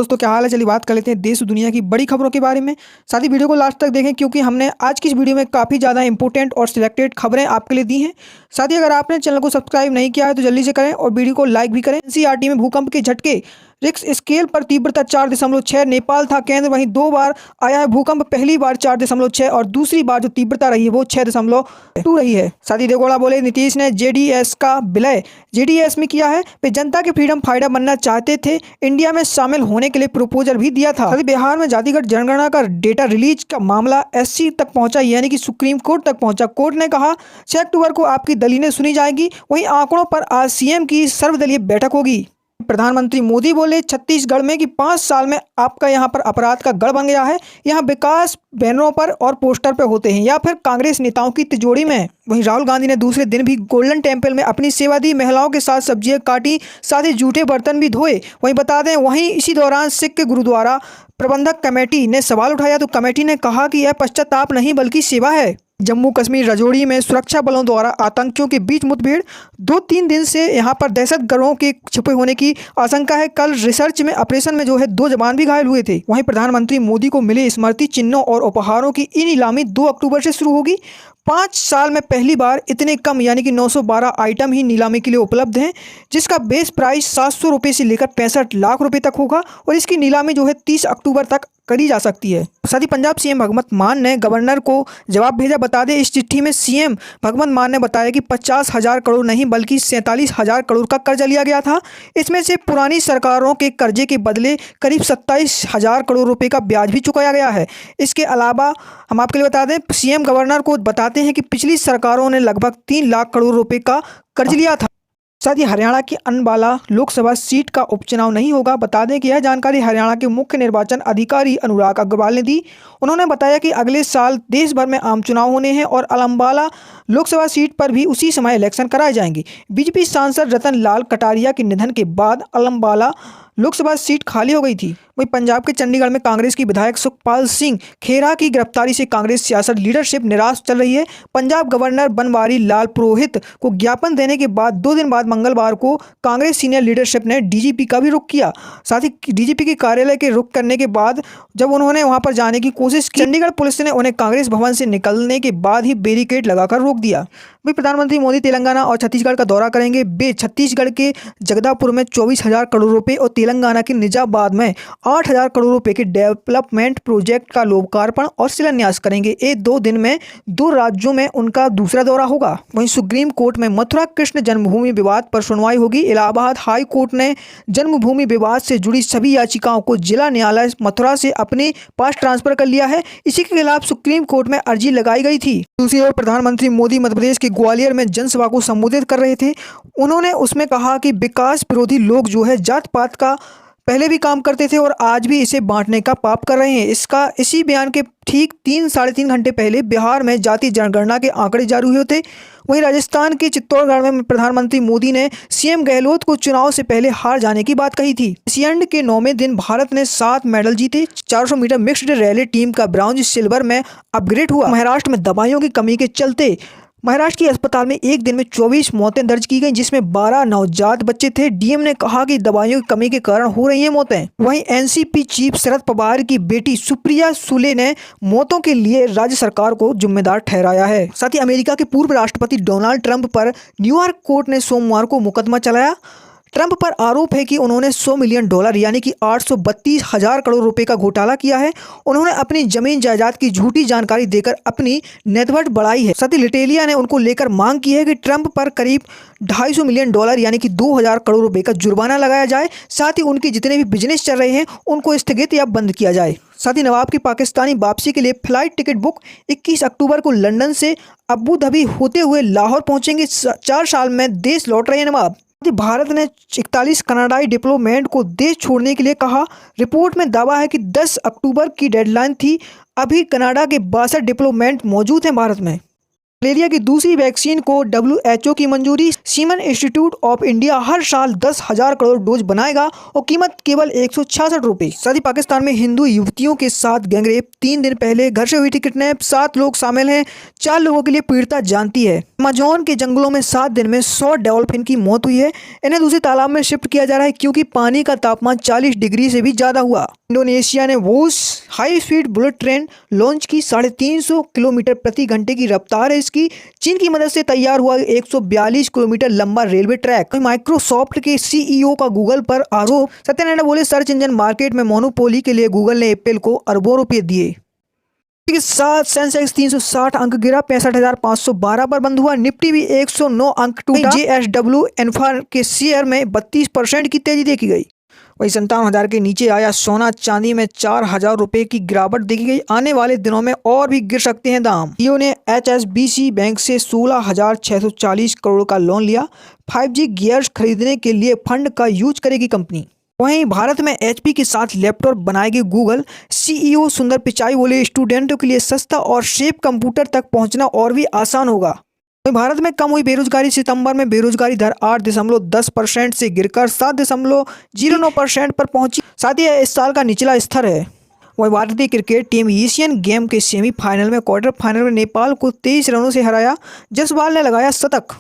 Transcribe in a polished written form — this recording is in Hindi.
दोस्तों क्या हाल है। चलिए बात कर लेते हैं देश और दुनिया की बड़ी खबरों के बारे में। साथ ही वीडियो को लास्ट तक देखें क्योंकि हमने आज की इस वीडियो में काफ़ी ज़्यादा इंपॉर्टेंट और सिलेक्टेड खबरें आपके लिए दी हैं। साथ ही अगर आपने चैनल को सब्सक्राइब नहीं किया है तो जल्दी से करें और वीडियो को लाइक भी करें। एनसीईआरटी में भूकंप के झटके रिक्टर स्केल पर तीव्रता 4.6। नेपाल था केंद्र, वहीं 2 बार आया है भूकंप। पहली बार 4.6 और दूसरी बार जो तीव्रता रही है वो 6.2 रही है। साथ ही देवगौड़ा बोले नीतीश ने जेडीएस का विलय जेडीएस में किया है। वे जनता के फ्रीडम फाइटर बनना चाहते थे, इंडिया में शामिल होने के लिए प्रपोजल भी दिया था। बिहार में जातिगत जनगणना का डेटा रिलीज का मामला एससी तक पहुंचा, यानी कि सुप्रीम कोर्ट तक पहुंचा। कोर्ट ने कहा 6 अक्टूबर को आपकी दलीलें सुनी जाएगी। वहीं आंकड़ों पर आज सीएम की सर्वदलीय बैठक होगी। प्रधानमंत्री मोदी बोले छत्तीसगढ़ में कि 5 साल में आपका यहां पर अपराध का गढ़ बन गया है। यहां विकास बैनरों पर और पोस्टर पे होते हैं या फिर कांग्रेस नेताओं की तिजोरी में। वहीं राहुल गांधी ने दूसरे दिन भी गोल्डन टेम्पल में अपनी सेवा दी, महिलाओं के साथ सब्जियां काटी, साथ ही जूठे बर्तन भी धोए। वहीं बता दें वहीं इसी दौरान सिख के गुरुद्वारा प्रबंधक कमेटी ने सवाल उठाया तो कमेटी ने कहा कि यह पश्चाताप नहीं बल्कि सेवा है। जम्मू कश्मीर राजौरी में सुरक्षा बलों द्वारा आतंकियों के बीच मुठभेड़। 2-3 दिन से यहां पर दहशतगर्दों के छिपे होने की आशंका है। कल रिसर्च में ऑपरेशन में 2 जवान भी घायल हुए थे। वहीं प्रधानमंत्री मोदी को मिले स्मृति चिन्हों और उपहारों की ई नीलामी 2 अक्टूबर से शुरू होगी। 5 साल में पहली बार इतने कम यानी कि 912 आइटम ही नीलामी के लिए उपलब्ध हैं, जिसका बेस प्राइस 700 रुपये से लेकर 65 लाख रुपए तक होगा और इसकी नीलामी 30 अक्टूबर तक करी जा सकती है। साथ ही पंजाब सीएम भगवंत मान ने गवर्नर को जवाब भेजा। बता दें इस चिट्ठी में सीएम भगवंत मान ने बताया कि 50,000 करोड़ नहीं बल्कि 47,000 करोड़ का कर्जा लिया गया था। इसमें से पुरानी सरकारों के कर्जे के बदले करीब 27,000 करोड़ रुपए का ब्याज भी चुकाया गया है। इसके अलावा हम आपके लिए बता दें सीएम गवर्नर को बताते हैं कि पिछली सरकारों ने लगभग 3 लाख करोड़ रुपए का कर्ज लिया था। साथ ही हरियाणा की अंबाला लोकसभा सीट का उपचुनाव नहीं होगा। बता दें कि यह जानकारी हरियाणा के मुख्य निर्वाचन अधिकारी अनुराग अग्रवाल ने दी। उन्होंने बताया कि अगले साल देश भर में आम चुनाव होने हैं और अंबाला लोकसभा सीट पर भी उसी समय इलेक्शन कराए जाएंगे। बीजेपी सांसद रतन लाल कटारिया के निधन के बाद अंबाला लोकसभा सीट खाली हो गई थी। वहीं पंजाब के चंडीगढ़ में कांग्रेस की विधायक सुखपाल सिंह खेरा की गिरफ्तारी से कांग्रेस सियासत लीडरशिप निराश चल रही है। पंजाब गवर्नर बनवारी लाल पुरोहित को ज्ञापन देने के बाद 2 दिन बाद मंगलवार को कांग्रेस सीनियर लीडरशिप ने डीजीपी का भी रुख किया। साथ ही डीजीपी के कार्यालय के रुख करने के बाद जब उन्होंने वहां पर जाने की कोशिश की, चंडीगढ़ पुलिस ने उन्हें कांग्रेस भवन से निकलने के बाद ही बैरिकेड लगाकर रोक दिया। वहीं प्रधानमंत्री मोदी तेलंगाना और छत्तीसगढ़ का दौरा करेंगे। वे छत्तीसगढ़ के जगदापुर में 24,000 करोड़ रुपए और तेलंगाना के निजामाबाद में 8,000 करोड़ रुपए के डेवलपमेंट प्रोजेक्ट का लोकार्पण और शिलान्यास करेंगे। ये 2 दिन में 2 राज्यों में उनका दूसरा दौरा होगा। वहीं सुप्रीम कोर्ट में मथुरा कृष्ण जन्मभूमि विवाद पर सुनवाई होगी। इलाहाबाद हाई कोर्ट ने जन्मभूमि विवाद से जुड़ी सभी याचिकाओं को जिला न्यायालय मथुरा से अपने पास ट्रांसफर कर लिया है। इसी के खिलाफ सुप्रीम कोर्ट में अर्जी लगाई गई थी। दूसरी ओर प्रधानमंत्री मोदी मध्य प्रदेश के ग्वालियर में जनसभा को संबोधित कर रहे थे। उन्होंने उसमें कहा कि विकास विरोधी लोग जो है जात पात का पहले भी काम करते थे और आज भी इसे बांटने का पाप कर रहे हैं। इसी बयान के ठीक 3-3.5 घंटे पहले बिहार में जाति जनगणना के आंकड़े जारी हुए थे। वहीं राजस्थान के चित्तौड़गढ़ में प्रधानमंत्री मोदी ने सीएम गहलोत को चुनाव से पहले हार जाने की बात कही थी। एशियन के 9वें दिन भारत ने 7 मेडल जीते। 400 मीटर मिक्स्ड रैली टीम का ब्रॉन्ज सिल्वर में अपग्रेड हुआ। महाराष्ट्र में दवाइयों की कमी के चलते महाराष्ट्र की अस्पताल में एक दिन में 24 मौतें दर्ज की गई, जिसमें 12 नवजात बच्चे थे। डीएम ने कहा कि दवाइयों की कमी के कारण हो रही हैं मौतें। वहीं एनसीपी चीफ शरद पवार की बेटी सुप्रिया सुले ने मौतों के लिए राज्य सरकार को जिम्मेदार ठहराया है। साथ ही अमेरिका के पूर्व राष्ट्रपति डोनाल्ड ट्रंप पर न्यूयॉर्क कोर्ट ने सोमवार को मुकदमा चलाया। ट्रंप पर आरोप है कि उन्होंने $100 मिलियन यानी कि 832,000 करोड़ रुपए का घोटाला किया है। उन्होंने अपनी जमीन जायदाद की झूठी जानकारी देकर अपनी नेटवर्थ बढ़ाई है। साथ ही लिटेलिया ने उनको लेकर मांग की है कि ट्रंप पर करीब $250 मिलियन यानी कि 2,000 करोड़ रुपए का जुर्माना लगाया जाए। साथ ही उनके जितने भी बिजनेस चल रहे हैं उनको स्थगित या बंद किया जाए। साथ ही नवाब की पाकिस्तानी वापसी के लिए फ्लाइट टिकट बुक 21 अक्टूबर को लंदन से अबू धाबी होते हुए लाहौर पहुंचेंगे। 4 साल में देश लौट रहे हैं नवाब। भारत ने 41 कनाडाई डिप्लोमेट को देश छोड़ने के लिए कहा। रिपोर्ट में दावा है कि 10 अक्टूबर की डेडलाइन थी। अभी कनाडा के 62 डिप्लोमेट मौजूद हैं भारत में। मलेरिया की दूसरी वैक्सीन को WHO की मंजूरी। सीरम इंस्टीट्यूट ऑफ इंडिया हर साल 10,000 करोड़ डोज बनाएगा और कीमत केवल 166 रुपये। साथ ही पाकिस्तान में हिंदू युवतियों के साथ गैंगरेप, 3 दिन पहले घर से हुई थी किडनैप, 7 लोग शामिल हैं, 4 लोगों के लिए पीड़िता जानती है। अमेज़न के जंगलों में 7 दिन में 100 डॉल्फिन की मौत हुई है। इन्हें दूसरे तालाब में शिफ्ट किया जा रहा है क्योंकि पानी का तापमान 40 डिग्री से भी ज्यादा हुआ। इंडोनेशिया ने Whoosh high speed bullet train launch की। 350 किलोमीटर प्रति घंटे की रफ्तार है इसकी। चीन की मदद से तैयार हुआ 142 किलोमीटर लंबा रेलवे ट्रैक। माइक्रोसॉफ्ट के CEO का गूगल पर आरोप। सत्या नाडेला बोले सर्च इंजन मार्केट में मोनोपोली के लिए गूगल ने एप्पल को अरबों रुपए दिए। के साथ सेंसेक्स 360 अंक गिरा, 65,512 पर बंद हुआ। निफ्टी भी 109 अंक टूटा। JSW इन्फ्रा के शेयर में 32% की तेजी देखी गई। वही 57,000 के नीचे आया सोना। चांदी में 4,000 रुपये की गिरावट देखी गई। आने वाले दिनों में और भी गिर सकते हैं दाम। जियो ने HSBC बैंक से 16,640 करोड़ का लोन लिया। 5G गियर्स खरीदने के लिए फंड का यूज करेगी कंपनी। वहीं भारत में HP के साथ लैपटॉप बनाएगी गूगल। CEO सुंदर पिचाई बोले स्टूडेंटों के लिए सस्ता और सेफ कंप्यूटर तक पहुंचना और भी आसान होगा। भारत में कम हुई बेरोजगारी। सितंबर में बेरोजगारी दर 8.10% से गिरकर 7.09% पर पहुंची। साथ ही इस साल का निचला स्तर है। वहीं भारतीय क्रिकेट टीम एशियन गेम के सेमीफाइनल में क्वार्टर फाइनल में नेपाल को 23 रनों से हराया। जसवाल ने लगाया शतक।